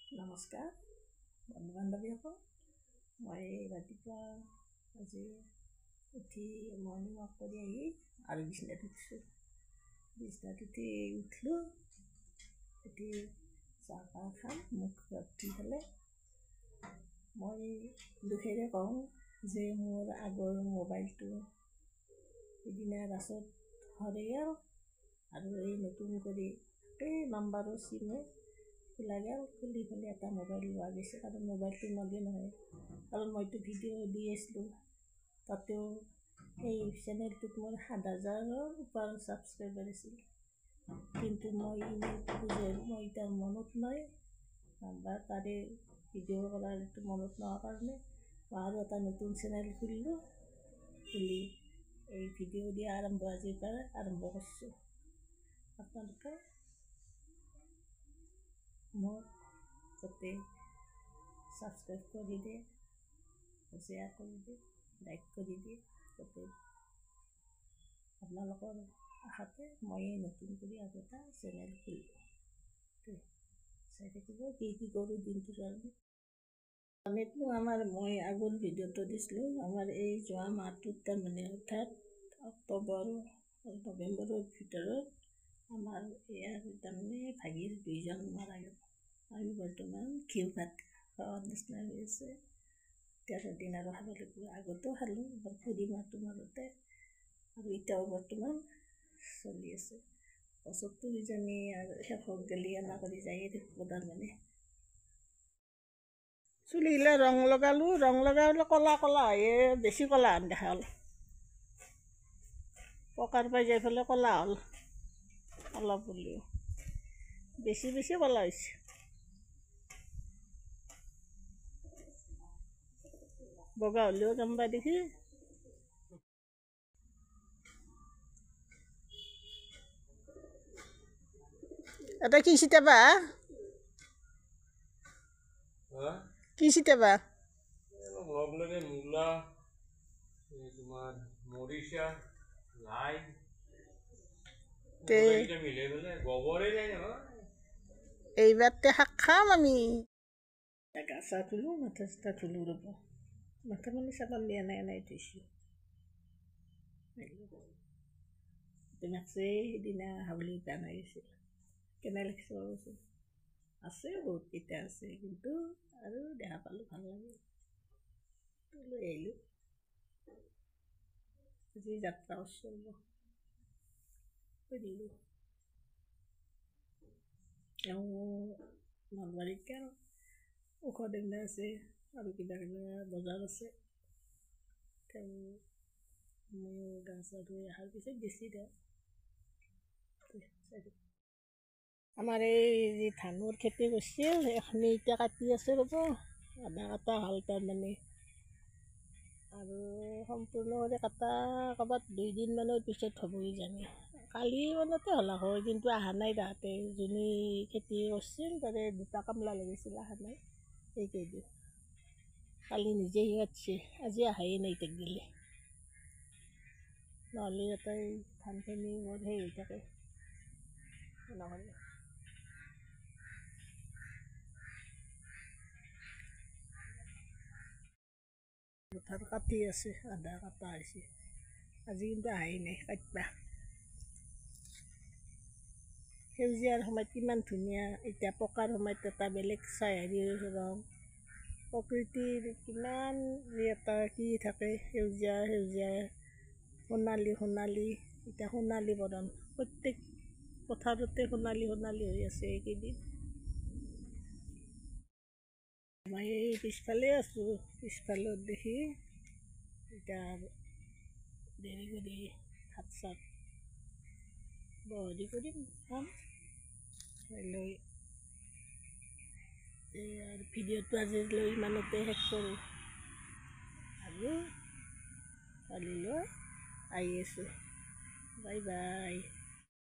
নমস্কাৰ বন্ধু বান্ধৱীসকল। মই ৰাতিপুৱা আজি উঠি মৰ্ণিং ৱাক কৰি আহি আৰু বিছনাত উঠিছোঁ। বিছনাত উঠি উঠিলোঁ, উঠি চাহপাহ খাম, মুখ ধুই পেলাই মই দুখেৰে কওঁ যে মোৰ আগৰ মোবাইলটো সিদিনা ৰাস্তাত হৰাই গ'ল আৰু এই নতুন কৰি এই নাম্বাৰৰ চিমে খোলা গ'ল। খুলি পেলাই এটা মোবাইল লোৱা গৈছে, কাৰণ মোবাইলটো নগে নহয়, কাৰণ মইতো ভিডিঅ' দি আছিলোঁ। তাতেও এই চেনেলটোত মোৰ 7,000ৰ ওপৰ ছাবস্ক্ৰাইবাৰ আছিল, কিন্তু মই মই এতিয়া মনত নাই নাম্বাৰ, তাৰে ভিডিঅ' কৰাৰ এইটো মনত নোহোৱাৰ কাৰণে মই আৰু এটা নতুন চেনেল খুলিলোঁ। খুলি এই ভিডিঅ' দিয়া আজিৰ পৰা আৰম্ভ কৰিছোঁ। আপোনালোকে মোক যাতে ছাবস্ক্ৰাইব কৰি দিয়ে, শ্বেয়াৰ কৰি দিয়ে, লাইক কৰি দিয়ে, যাতে আপোনালোকৰ আশাতে মই নতুন কৰি আৰু এটা চেনেল খুলিলোঁ। চাই থাকিব কি কৰোঁ দিনটোৰ কাৰণে। আমিতো মই আগৰ ভিডিঅ'টো দিছিলোঁ, আমাৰ এই যোৱা মাহটোত তাৰমানে অৰ্থাৎ অক্টোবৰ নৱেম্বৰৰ ভিতৰত আমাৰ ইয়াৰ তাৰমানে ভাগিৰ 2জন মাৰা গ'ল। আমি বৰ্তমান ঘিউ ভাত খোৱাৰ নিচিনা হৈ আছে। 13 দিন আৰু খাব লাগিব। আগতেও খালোঁ, এবাৰ খুৰী মাহটো মাজতে, আৰু এতিয়াও বৰ্তমান চলি আছে। বছৰটো কিজানি আৰু শেষত গেলি এনা কৰি যায়ে থাকিব তাৰমানে। চুলিগিলা ৰং লগালোঁ, ৰং লগালে ক'লা হয়ে, বেছি ক'লা হেন দেখা হ'ল। পকাৰ পাই যাই পেলাই ক'লা হ'ল, অলপ হ'লেও বেছি ক'লা হৈছে। বগা হ'লেও কেম্বা দেখি। এটা কি চিটাবা? কি চিটাবা? মূলা, তোমাৰ মৰিচা, লাই, এইবাৰতে শাক খাম আমি। গা চা ধুলোঁ, মাথা চাথা ধুলোঁ ৰ'ব। মাথা মানে চাবান দিয়া নাই থৈছোঁ। তোমাকছে সিদিনা হাউলি গান আহিছিল, কেনে লাগিছে বাবুচোন? আছে বহুতকেইটা আছে, কিন্তু আৰু দেখা পালোঁ ভাল লাগে, লৈ আহিলোঁ। আজি যাত্ৰা উৎসৱ দিলোঁ নলবাৰীত আৰু ঔষধ এনে আছে আৰু কিবা বজাৰ আছে। মই গা চা ধুই অহাৰ পিছত বেছি দিওঁ। আমাৰ এই যি ধানৰ খেতি কৰিছিল, এইখিনি এতিয়া কাটি আছে ৰ'ব। আধা কাটা হ'ল তাৰমানে, আৰু সম্পূৰ্ণ কৰি কটা ক'ৰবাত 2 দিনমানৰ পিছত হ'ব কিজানি। কালি মানতে হ'লা হয়, কিন্তু অহা নাই তাহাঁতে। যোনে খেতি কৰিছিল তাতে 2টা কামলা লাগিছিল, অহা নাই এইকেইদিন। কালি নিজে কাটছে, আজি অহাই নাই তাক দিলে, নহ'লে ইয়াতে ধানখিনি মোৰ সেই হৈ থাকে নহ'লে। পথাৰ কাটি আছে, আধা কাটা হৈছে, আজি কিন্তু অহাই নাই কাটবা। সেউজীয়াৰ সময়ত কিমান ধুনীয়া, এতিয়া পকাৰ সময়ত এটা বেলেগ চাই ৰং, প্ৰকৃতিৰ কিমান এটা কি থাকে, সেউজীয়া সোণালী, এতিয়া সোণালী বৰণ, প্ৰত্যেক পথাৰতে সোণালী হৈ আছে এইকেইদিন। মই এই পিছফালে আছোঁ, পিছফালত দেখি এতিয়া দেৰি কৰি ভাত চাত বহৰি কৰিম, খাম লৈ। এই আৰু ভিডিঅ'টো আজিলৈ ইমানতে শেষ কৰোঁ, আৰু কালিলৈ আহি আছোঁ। Bye bye.